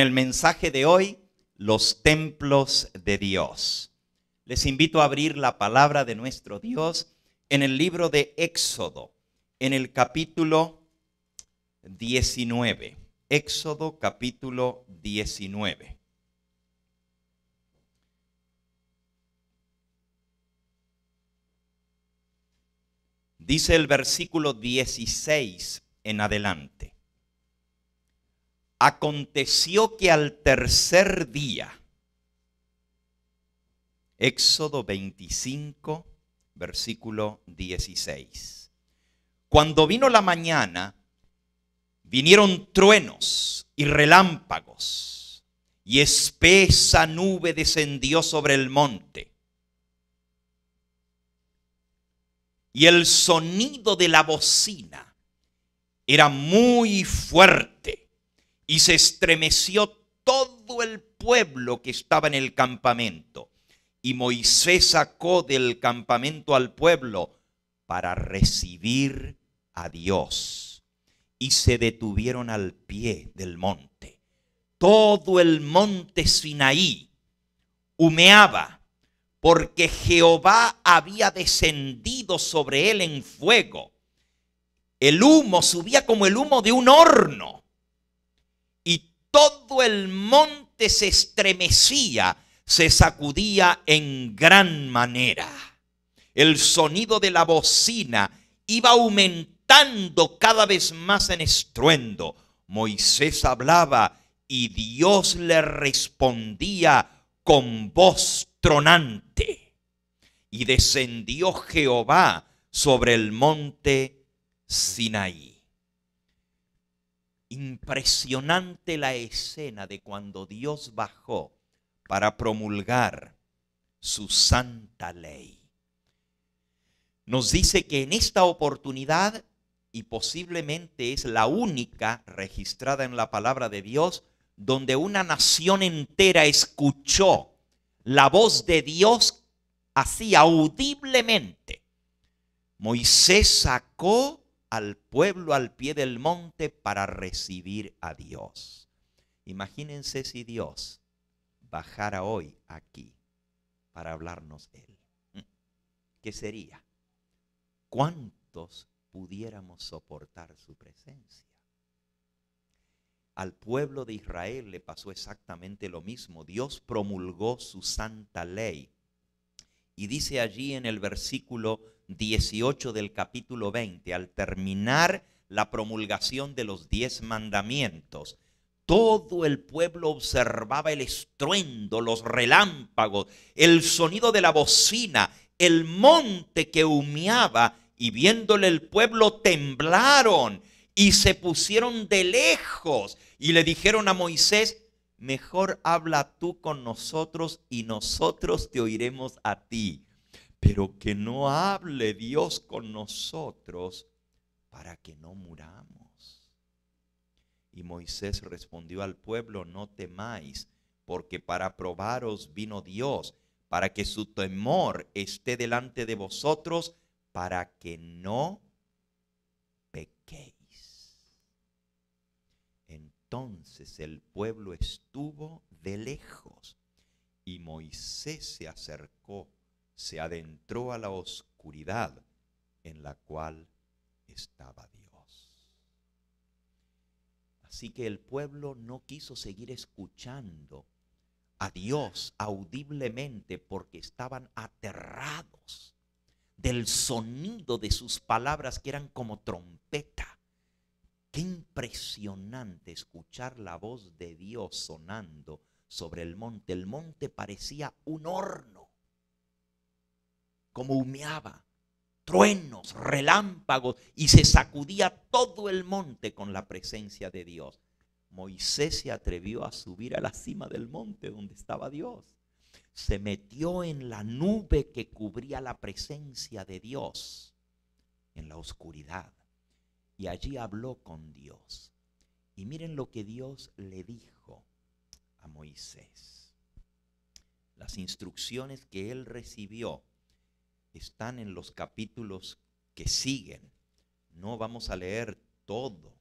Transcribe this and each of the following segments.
El mensaje de hoy, los templos de Dios. Les invito a abrir la palabra de nuestro Dios en el libro de Éxodo, en el capítulo 19. Éxodo capítulo 19. Dice el versículo 16 en adelante. Aconteció que al tercer día, Éxodo 25, versículo 16. Cuando vino la mañana, vinieron truenos y relámpagos, y espesa nube descendió sobre el monte. Y el sonido de la bocina era muy fuerte. Y se estremeció todo el pueblo que estaba en el campamento. Y Moisés sacó del campamento al pueblo para recibir a Dios. Y se detuvieron al pie del monte. Todo el monte Sinaí humeaba, porque Jehová había descendido sobre él en fuego. El humo subía como el humo de un horno. Todo el monte se estremecía, se sacudía en gran manera. El sonido de la bocina iba aumentando cada vez más en estruendo. Moisés hablaba y Dios le respondía con voz tronante. Y descendió Jehová sobre el monte Sinaí. Impresionante la escena de cuando Dios bajó para promulgar su santa ley. Nos dice que en esta oportunidad, y posiblemente es la única registrada en la palabra de Dios, donde una nación entera escuchó la voz de Dios así audiblemente. Moisés sacó al pueblo al pie del monte para recibir a Dios. Imagínense si Dios bajara hoy aquí para hablarnos Él. ¿Qué sería? ¿Cuántos pudiéramos soportar su presencia? Al pueblo de Israel le pasó exactamente lo mismo. Dios promulgó su santa ley. Y dice allí en el versículo 18 del capítulo 20, al terminar la promulgación de los 10 mandamientos, todo el pueblo observaba el estruendo, los relámpagos, el sonido de la bocina, el monte que humeaba, y viéndole el pueblo temblaron y se pusieron de lejos y le dijeron a Moisés: mejor habla tú con nosotros y nosotros te oiremos a ti. Pero que no hable Dios con nosotros para que no muramos. Y Moisés respondió al pueblo: no temáis, porque para probaros vino Dios, para que su temor esté delante de vosotros, para que no pequéis. Entonces el pueblo estuvo de lejos y Moisés se acercó, se adentró a la oscuridad en la cual estaba Dios. Así que el pueblo no quiso seguir escuchando a Dios audiblemente porque estaban aterrados del sonido de sus palabras que eran como trompeta. Qué impresionante escuchar la voz de Dios sonando sobre el monte. El monte parecía un horno, como humeaba, truenos, relámpagos, y se sacudía todo el monte con la presencia de Dios. Moisés se atrevió a subir a la cima del monte donde estaba Dios. Se metió en la nube que cubría la presencia de Dios en la oscuridad. Y allí habló con Dios. Y miren lo que Dios le dijo a Moisés. Las instrucciones que él recibió están en los capítulos que siguen. No vamos a leer todo,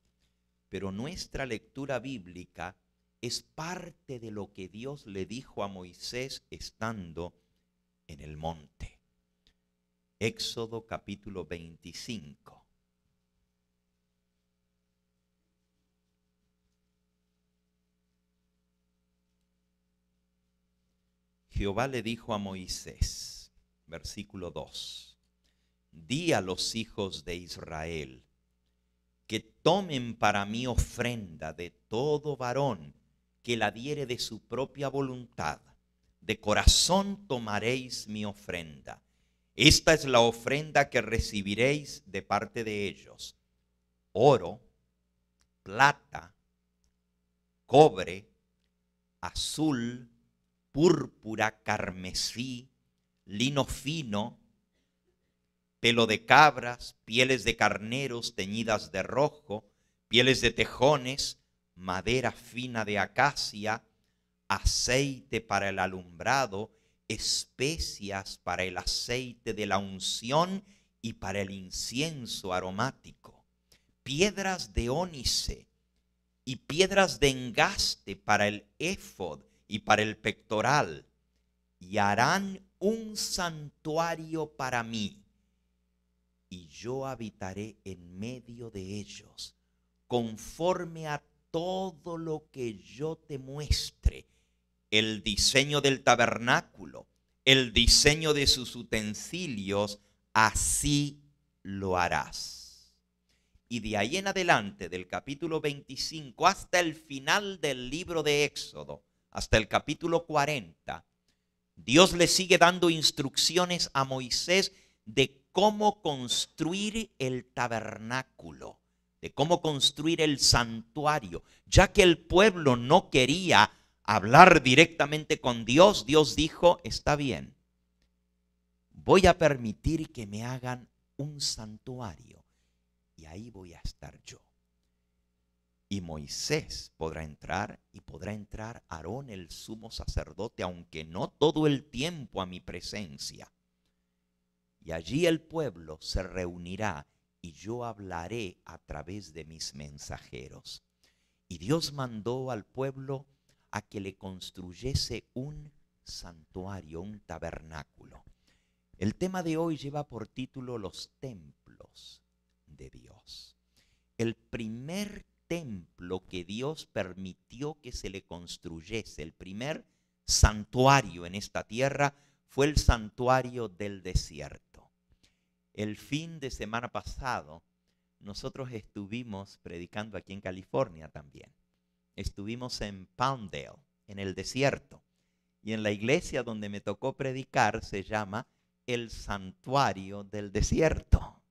pero nuestra lectura bíblica es parte de lo que Dios le dijo a Moisés estando en el monte. Éxodo capítulo 25. Jehová le dijo a Moisés, versículo 2, di a los hijos de Israel que tomen para mí ofrenda de todo varón que la diere de su propia voluntad. De corazón tomaréis mi ofrenda. Esta es la ofrenda que recibiréis de parte de ellos: oro, plata, cobre, azul, púrpura, carmesí, lino fino, pelo de cabras, pieles de carneros teñidas de rojo, pieles de tejones, madera fina de acacia, aceite para el alumbrado, especias para el aceite de la unción y para el incienso aromático, piedras de ónice y piedras de engaste para el éfod y para el pectoral, y harán un santuario para mí, y yo habitaré en medio de ellos, conforme a todo lo que yo te muestre, el diseño del tabernáculo, el diseño de sus utensilios, así lo harás. Y de ahí en adelante, del capítulo 25 hasta el final del libro de Éxodo, hasta el capítulo 40, Dios le sigue dando instrucciones a Moisés de cómo construir el tabernáculo, de cómo construir el santuario, ya que el pueblo no quería hablar directamente con Dios. Dios dijo, está bien, voy a permitir que me hagan un santuario y ahí voy a estar yo. Y Moisés podrá entrar, y podrá entrar Aarón el sumo sacerdote, aunque no todo el tiempo a mi presencia. Y allí el pueblo se reunirá y yo hablaré a través de mis mensajeros. Y Dios mandó al pueblo a que le construyese un santuario, un tabernáculo. El tema de hoy lleva por título Los templos de Dios. El primer templo que Dios permitió que se le construyese, el primer santuario en esta tierra, fue el santuario del desierto. El fin de semana pasado, nosotros estuvimos predicando aquí en California también. Estuvimos en Palmdale, en el desierto. Y en la iglesia donde me tocó predicar se llama el santuario del desierto.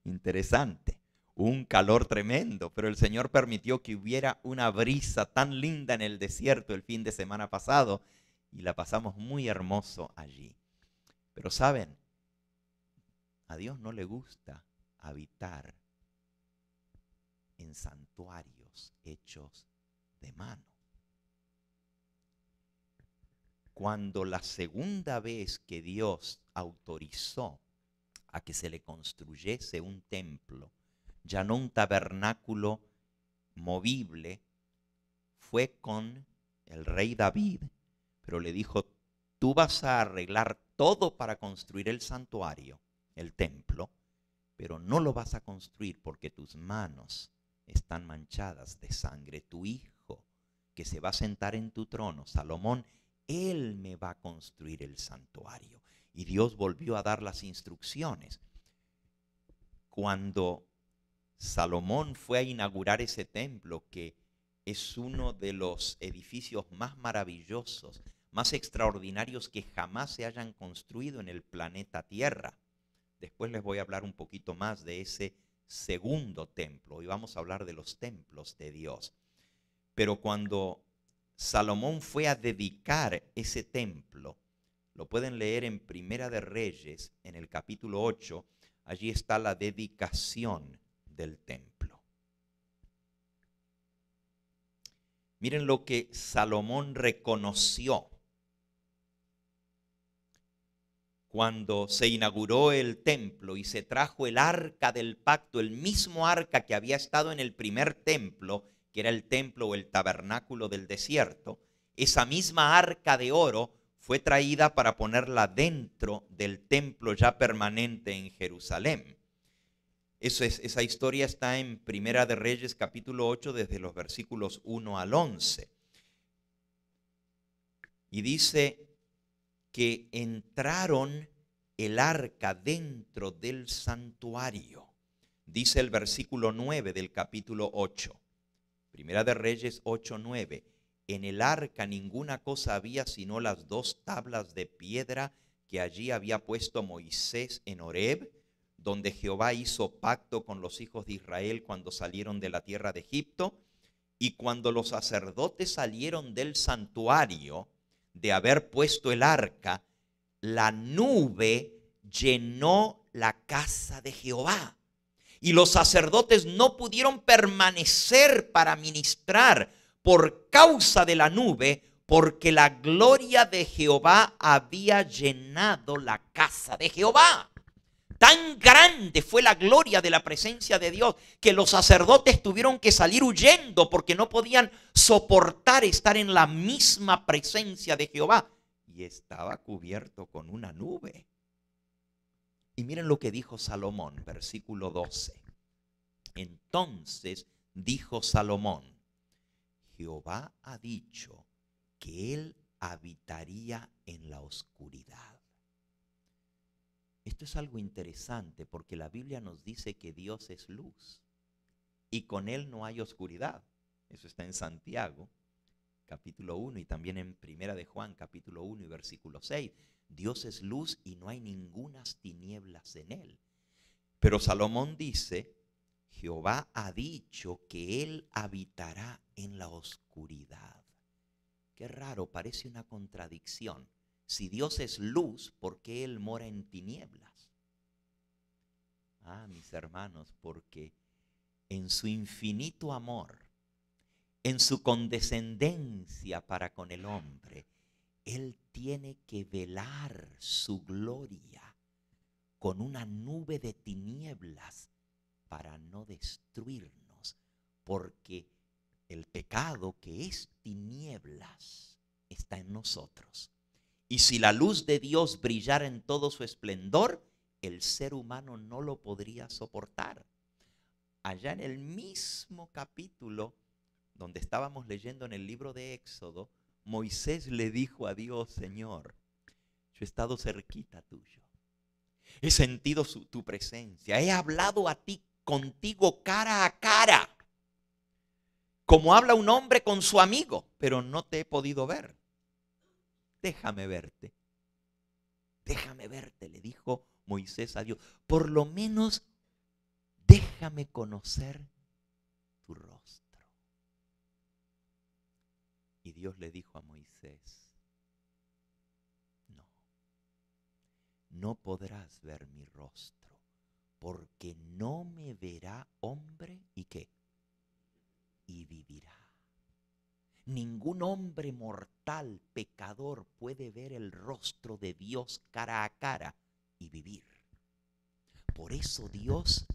Interesante. Un calor tremendo, pero el Señor permitió que hubiera una brisa tan linda en el desierto el fin de semana pasado y la pasamos muy hermoso allí. Pero saben, a Dios no le gusta habitar en santuarios hechos de mano. Cuando la segunda vez que Dios autorizó a que se le construyese un templo, ya no un tabernáculo movible, fue con el rey David, pero le dijo, tú vas a arreglar todo para construir el santuario, el templo, pero no lo vas a construir porque tus manos están manchadas de sangre. Tu hijo, que se va a sentar en tu trono, Salomón, él me va a construir el santuario. Y Dios volvió a dar las instrucciones. Cuando Salomón fue a inaugurar ese templo, que es uno de los edificios más maravillosos, más extraordinarios que jamás se hayan construido en el planeta Tierra. Después les voy a hablar un poquito más de ese segundo templo. Hoy vamos a hablar de los templos de Dios. Pero cuando Salomón fue a dedicar ese templo, lo pueden leer en Primera de Reyes, en el capítulo 8, allí está la dedicación del templo. Miren lo que Salomón reconoció cuando se inauguró el templo y se trajo el arca del pacto, el mismo arca que había estado en el primer templo, que era el templo o el tabernáculo del desierto, esa misma arca de oro fue traída para ponerla dentro del templo ya permanente en Jerusalén. Esa historia está en Primera de Reyes capítulo 8 desde los versículos 1 al 11. Y dice que entraron el arca dentro del santuario. Dice el versículo 9 del capítulo 8. Primera de Reyes 8:9. En el arca ninguna cosa había sino las 2 tablas de piedra que allí había puesto Moisés en Horeb, donde Jehová hizo pacto con los hijos de Israel cuando salieron de la tierra de Egipto. Y cuando los sacerdotes salieron del santuario de haber puesto el arca, la nube llenó la casa de Jehová. Y los sacerdotes no pudieron permanecer para ministrar por causa de la nube, porque la gloria de Jehová había llenado la casa de Jehová. Tan grande fue la gloria de la presencia de Dios que los sacerdotes tuvieron que salir huyendo porque no podían soportar estar en la misma presencia de Jehová. Y estaba cubierto con una nube. Y miren lo que dijo Salomón, versículo 12. Entonces dijo Salomón: Jehová ha dicho que él habitaría en la oscuridad. Esto es algo interesante porque la Biblia nos dice que Dios es luz y con él no hay oscuridad. Eso está en Santiago capítulo 1 y también en Primera de Juan capítulo 1 y versículo 6. Dios es luz y no hay ningunas tinieblas en él. Pero Salomón dice: Jehová ha dicho que él habitará en la oscuridad. Qué raro, parece una contradicción. Si Dios es luz, ¿por qué él mora en tinieblas? Mis hermanos, porque en su infinito amor, en su condescendencia para con el hombre, él tiene que velar su gloria con una nube de tinieblas para no destruirnos, porque el pecado, que es tinieblas, está en nosotros. Y si la luz de Dios brillara en todo su esplendor, el ser humano no lo podría soportar. Allá en el mismo capítulo donde estábamos leyendo en el libro de Éxodo, Moisés le dijo a Dios: Señor, yo he estado cerquita tuyo, he sentido tu presencia, he hablado contigo cara a cara, como habla un hombre con su amigo, pero no te he podido ver. Déjame verte, le dijo Moisés a Dios. Por lo menos déjame conocer tu rostro. Y Dios le dijo a Moisés: no podrás ver mi rostro, porque no me verá hombre y ¿qué? Y vivirá. Ningún hombre mortal, pecador, puede ver el rostro de Dios cara a cara y vivir. Por eso Dios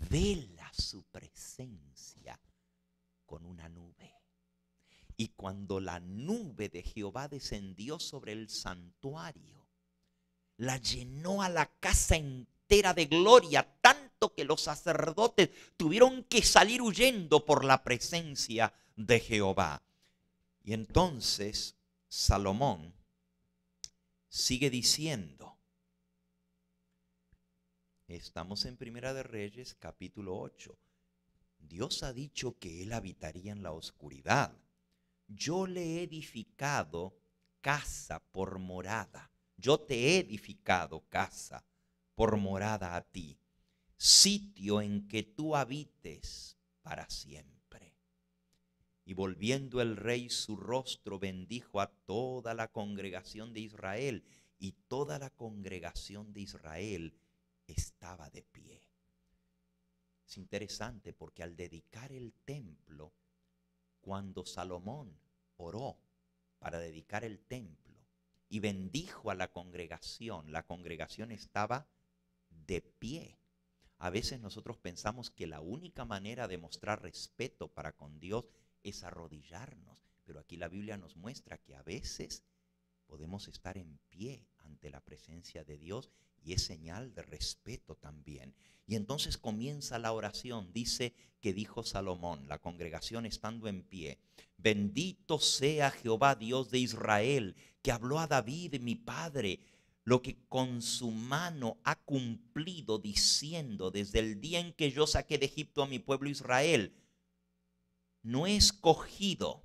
vela su presencia con una nube. Y cuando la nube de Jehová descendió sobre el santuario, la llenó a la casa entera de gloria, tanto que los sacerdotes tuvieron que salir huyendo por la presencia de Jehová. Y entonces Salomón sigue diciendo, estamos en Primera de Reyes capítulo 8, Dios ha dicho que él habitaría en la oscuridad. Yo le he edificado casa por morada. Yo te he edificado casa por morada a ti, sitio en que tú habites para siempre. Y volviendo el rey su rostro, bendijo a toda la congregación de Israel, y toda la congregación de Israel estaba de pie. Es interesante porque al dedicar el templo, cuando Salomón oró para dedicar el templo y bendijo a la congregación estaba de pie. A veces nosotros pensamos que la única manera de mostrar respeto para con Dios es arrodillarnos. Pero aquí la Biblia nos muestra que a veces podemos estar en pie ante la presencia de Dios y es señal de respeto también. Y entonces comienza la oración. Dice que dijo Salomón, la congregación estando en pie: bendito sea Jehová Dios de Israel, que habló a David mi padre, lo que con su mano ha cumplido, diciendo: desde el día en que yo saqué de Egipto a mi pueblo Israel, no he escogido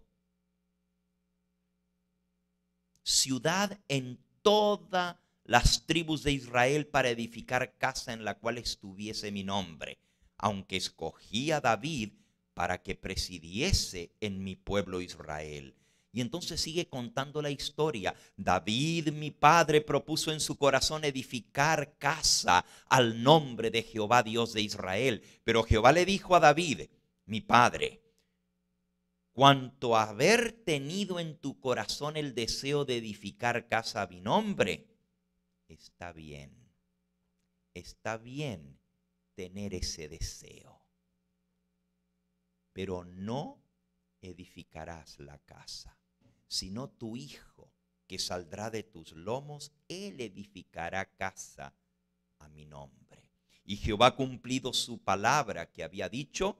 ciudad en todas las tribus de Israel para edificar casa en la cual estuviese mi nombre, aunque escogí a David para que presidiese en mi pueblo Israel. Y entonces sigue contando la historia. David, mi padre, propuso en su corazón edificar casa al nombre de Jehová Dios de Israel. Pero Jehová le dijo a David, mi padre: cuanto a haber tenido en tu corazón el deseo de edificar casa a mi nombre, está bien tener ese deseo, pero no edificarás la casa, sino tu hijo, que saldrá de tus lomos, él edificará casa a mi nombre. Y Jehová ha cumplido su palabra que había dicho,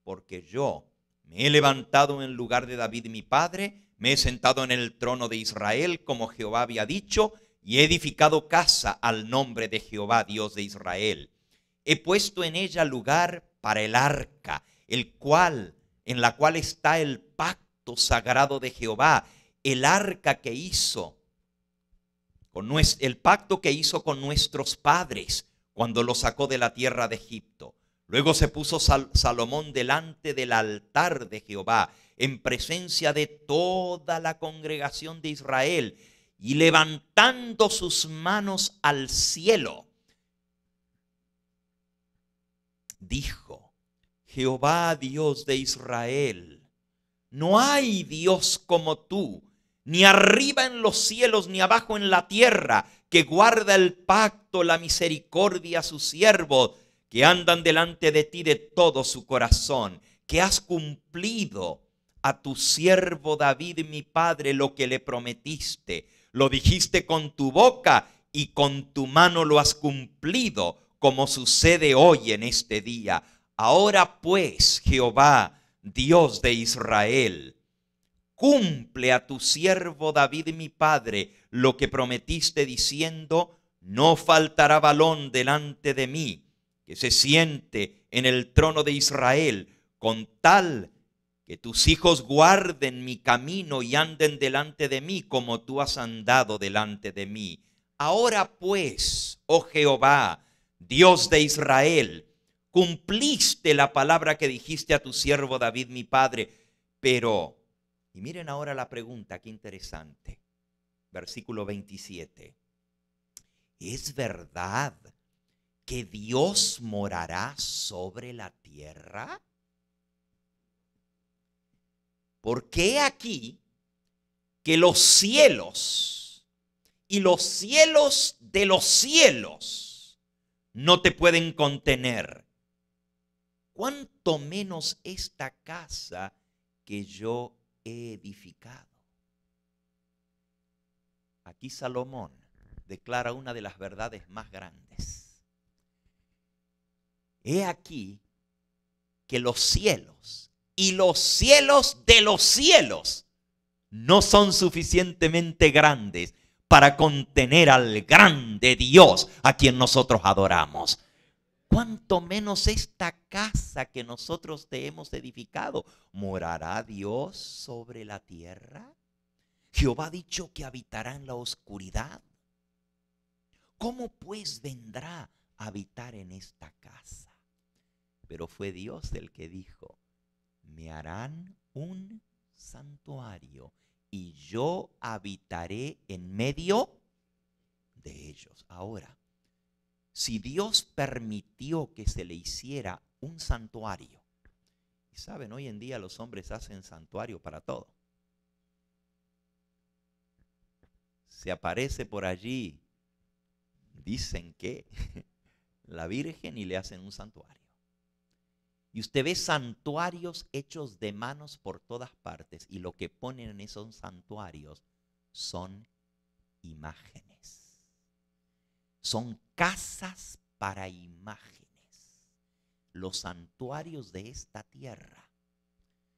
porque yo me he levantado en lugar de David mi padre, me he sentado en el trono de Israel, como Jehová había dicho, y he edificado casa al nombre de Jehová Dios de Israel. He puesto en ella lugar para el arca, en la cual está el pacto sagrado de Jehová, el arca que hizo, el pacto que hizo con nuestros padres cuando los sacó de la tierra de Egipto. Luego se puso Salomón delante del altar de Jehová, en presencia de toda la congregación de Israel, y levantando sus manos al cielo, dijo: Jehová Dios de Israel, no hay Dios como tú, ni arriba en los cielos, ni abajo en la tierra, que guarda el pacto, la misericordia a sus siervos, que andan delante de ti de todo su corazón, que has cumplido a tu siervo David mi padre lo que le prometiste. Lo dijiste con tu boca y con tu mano lo has cumplido, como sucede hoy en este día. Ahora pues, Jehová, Dios de Israel, cumple a tu siervo David mi padre lo que prometiste, diciendo: no faltará varón delante de mí que se siente en el trono de Israel, con tal que tus hijos guarden mi camino y anden delante de mí como tú has andado delante de mí. Ahora pues, oh Jehová, Dios de Israel, cumpliste la palabra que dijiste a tu siervo David mi padre. Pero, y miren ahora la pregunta, qué interesante. Versículo 27. ¿Es verdad que Dios morará sobre la tierra? Porque he aquí que los cielos y los cielos de los cielos no te pueden contener, cuánto menos esta casa que yo he edificado. Aquí Salomón declara una de las verdades más grandes. He aquí que los cielos y los cielos de los cielos no son suficientemente grandes para contener al grande Dios a quien nosotros adoramos. Cuánto menos esta casa que nosotros te hemos edificado. ¿Morará Dios sobre la tierra? Jehová ha dicho que habitará en la oscuridad. ¿Cómo pues vendrá a habitar en esta casa? Pero fue Dios el que dijo: me harán un santuario y yo habitaré en medio de ellos. Ahora, si Dios permitió que se le hiciera un santuario, y saben, hoy en día los hombres hacen santuario para todo. Se aparece por allí, dicen que la Virgen, y le hacen un santuario. Y usted ve santuarios hechos de manos por todas partes. Y lo que ponen en esos santuarios son imágenes. Son casas para imágenes. Los santuarios de esta tierra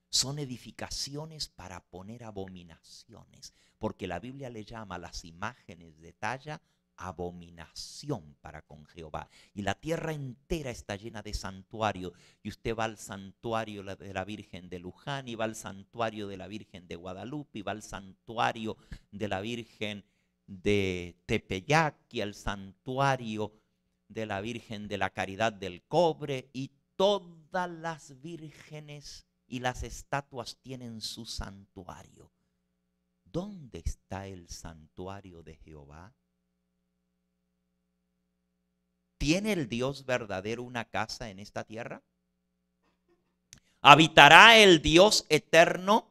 son edificaciones para poner abominaciones. Porque la Biblia le llama a las imágenes de talla abominación para con Jehová. Y la tierra entera está llena de santuarios. Y usted va al santuario de la Virgen de Luján, y va al santuario de la Virgen de Guadalupe, y va al santuario de la Virgen de Tepeyac, y al santuario de la Virgen de la Caridad del Cobre, y todas las vírgenes y las estatuas tienen su santuario. ¿Dónde está el santuario de Jehová? ¿Tiene el Dios verdadero una casa en esta tierra? ¿Habitará el Dios eterno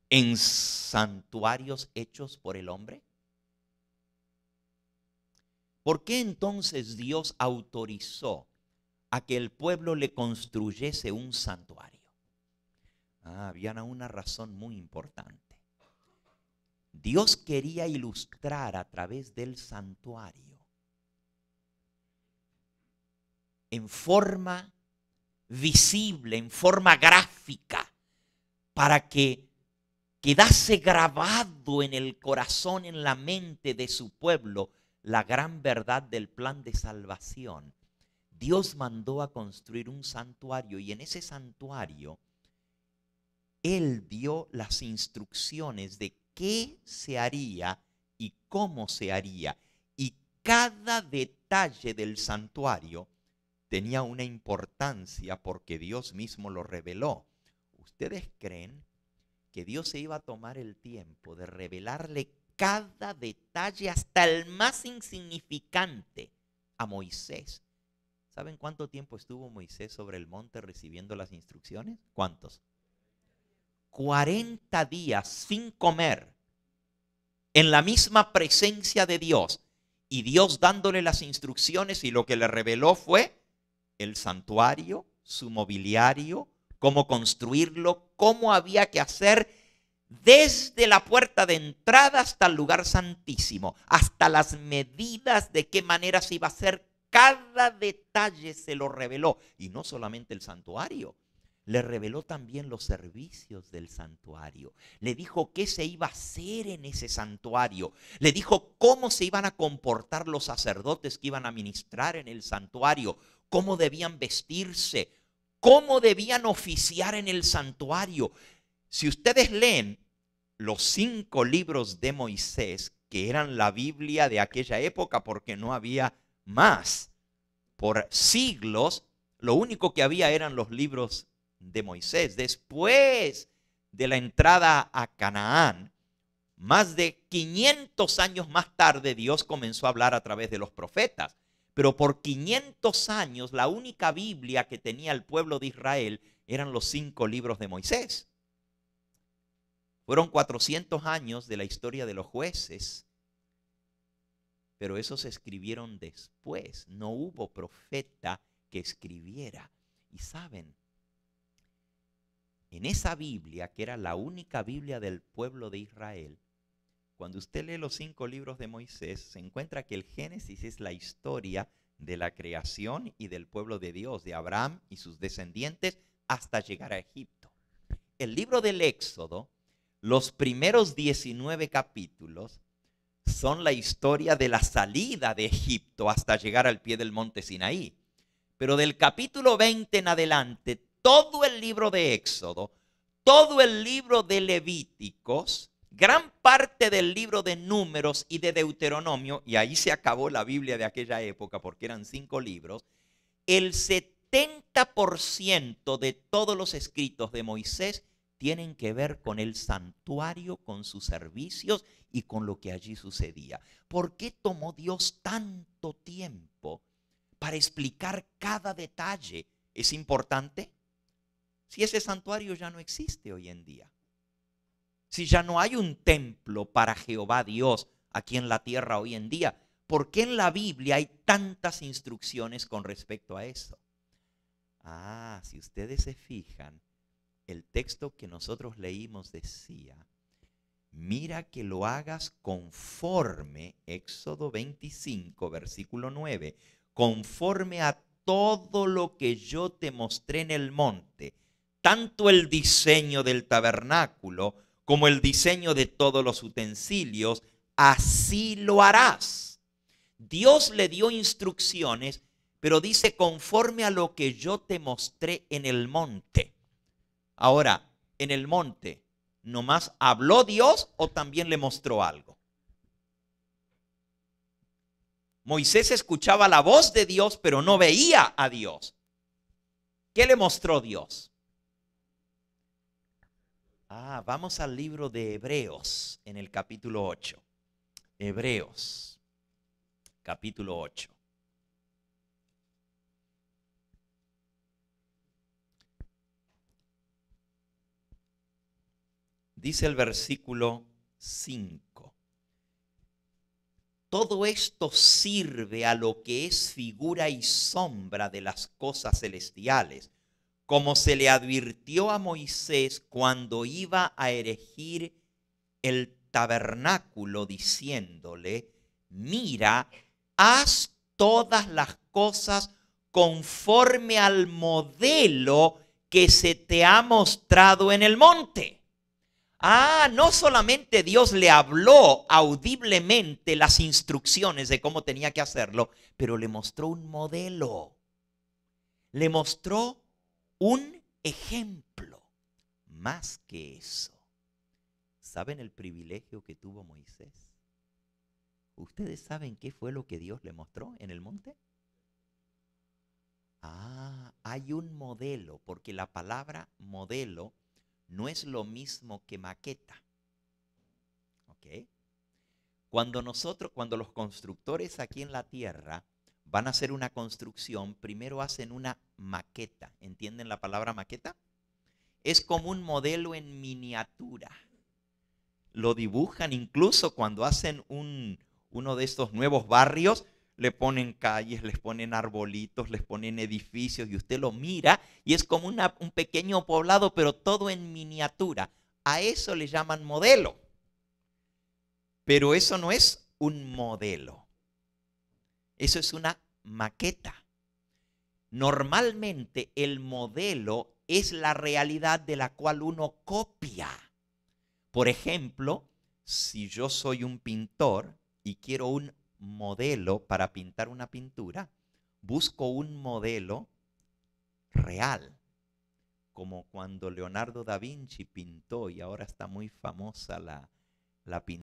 en santuarios hechos por el hombre? ¿Por qué entonces Dios autorizó a que el pueblo le construyese un santuario? Había una razón muy importante. Dios quería ilustrar a través del santuario en forma visible, en forma gráfica, para que quedase grabado en el corazón, en la mente de su pueblo, la gran verdad del plan de salvación. Dios mandó a construir un santuario, y en ese santuario Él dio las instrucciones de qué se haría y cómo se haría. Y cada detalle del santuario tenía una importancia porque Dios mismo lo reveló. ¿Ustedes creen que Dios se iba a tomar el tiempo de revelarle cada detalle, hasta el más insignificante, a Moisés? ¿Saben cuánto tiempo estuvo Moisés sobre el monte recibiendo las instrucciones? ¿Cuántos? 40 días sin comer, en la misma presencia de Dios, y Dios dándole las instrucciones, y lo que le reveló fue el santuario, su mobiliario, cómo construirlo, cómo había que hacer desde la puerta de entrada hasta el lugar santísimo, hasta las medidas de qué manera se iba a hacer. Cada detalle se lo reveló. Y no solamente el santuario, le reveló también los servicios del santuario. Le dijo qué se iba a hacer en ese santuario. Le dijo cómo se iban a comportar los sacerdotes que iban a ministrar en el santuario, cómo debían vestirse, cómo debían oficiar en el santuario. Si ustedes leen los 5 libros de Moisés, que eran la Biblia de aquella época, porque no había más. Por siglos, lo único que había eran los libros de Moisés. Después de la entrada a Canaán, más de 500 años más tarde, Dios comenzó a hablar a través de los profetas. Pero por 500 años, la única Biblia que tenía el pueblo de Israel eran los 5 libros de Moisés. Fueron 400 años de la historia de los jueces, pero esos se escribieron después. No hubo profeta que escribiera. Y saben, en esa Biblia, que era la única Biblia del pueblo de Israel, cuando usted lee los 5 libros de Moisés, se encuentra que el Génesis es la historia de la creación y del pueblo de Dios, de Abraham y sus descendientes, hasta llegar a Egipto. El libro del Éxodo, los primeros 19 capítulos, son la historia de la salida de Egipto hasta llegar al pie del monte Sinaí. Pero del capítulo 20 en adelante, todo el libro de Éxodo, todo el libro de Levíticos, gran parte del libro de Números y de Deuteronomio, y ahí se acabó la Biblia de aquella época porque eran 5 libros, el 70% de todos los escritos de Moisés tienen que ver con el santuario, con sus servicios y con lo que allí sucedía. ¿Por qué tomó Dios tanto tiempo para explicar cada detalle? ¿Es importante? Si ese santuario ya no existe hoy en día, si ya no hay un templo para Jehová Dios aquí en la tierra hoy en día, ¿por qué en la Biblia hay tantas instrucciones con respecto a eso? Si ustedes se fijan, el texto que nosotros leímos decía, mira que lo hagas conforme, Éxodo 25, versículo 9, conforme a todo lo que yo te mostré en el monte, tanto el diseño del tabernáculo como el diseño de todos los utensilios, así lo harás. Dios le dio instrucciones, pero dice conforme a lo que yo te mostré en el monte. Ahora, en el monte, ¿nomás habló Dios o también le mostró algo? Moisés escuchaba la voz de Dios, pero no veía a Dios. ¿Qué le mostró Dios? Vamos al libro de Hebreos, en el capítulo 8. Hebreos, capítulo 8. Dice el versículo 5. Todo esto sirve a lo que es figura y sombra de las cosas celestiales, como se le advirtió a Moisés cuando iba a erigir el tabernáculo, diciéndole, mira, haz todas las cosas conforme al modelo que se te ha mostrado en el monte. No solamente Dios le habló audiblemente las instrucciones de cómo tenía que hacerlo, pero le mostró un modelo. Le mostró un ejemplo. Más que eso, ¿saben el privilegio que tuvo Moisés? ¿Ustedes saben qué fue lo que Dios le mostró en el monte? Hay un modelo, porque la palabra modelo no es lo mismo que maqueta. ¿Ok? Cuando los constructores aquí en la tierra van a hacer una construcción, primero hacen una maqueta. ¿Entienden la palabra maqueta? Es como un modelo en miniatura. Lo dibujan incluso cuando hacen uno de estos nuevos barrios, le ponen calles, les ponen arbolitos, les ponen edificios y usted lo mira y es como un pequeño poblado, pero todo en miniatura. A eso le llaman modelo. Pero eso no es un modelo. Eso es una maqueta. Normalmente el modelo es la realidad de la cual uno copia. Por ejemplo, si yo soy un pintor y quiero un modelo para pintar una pintura, busco un modelo real, como cuando Leonardo da Vinci pintó y ahora está muy famosa la pintura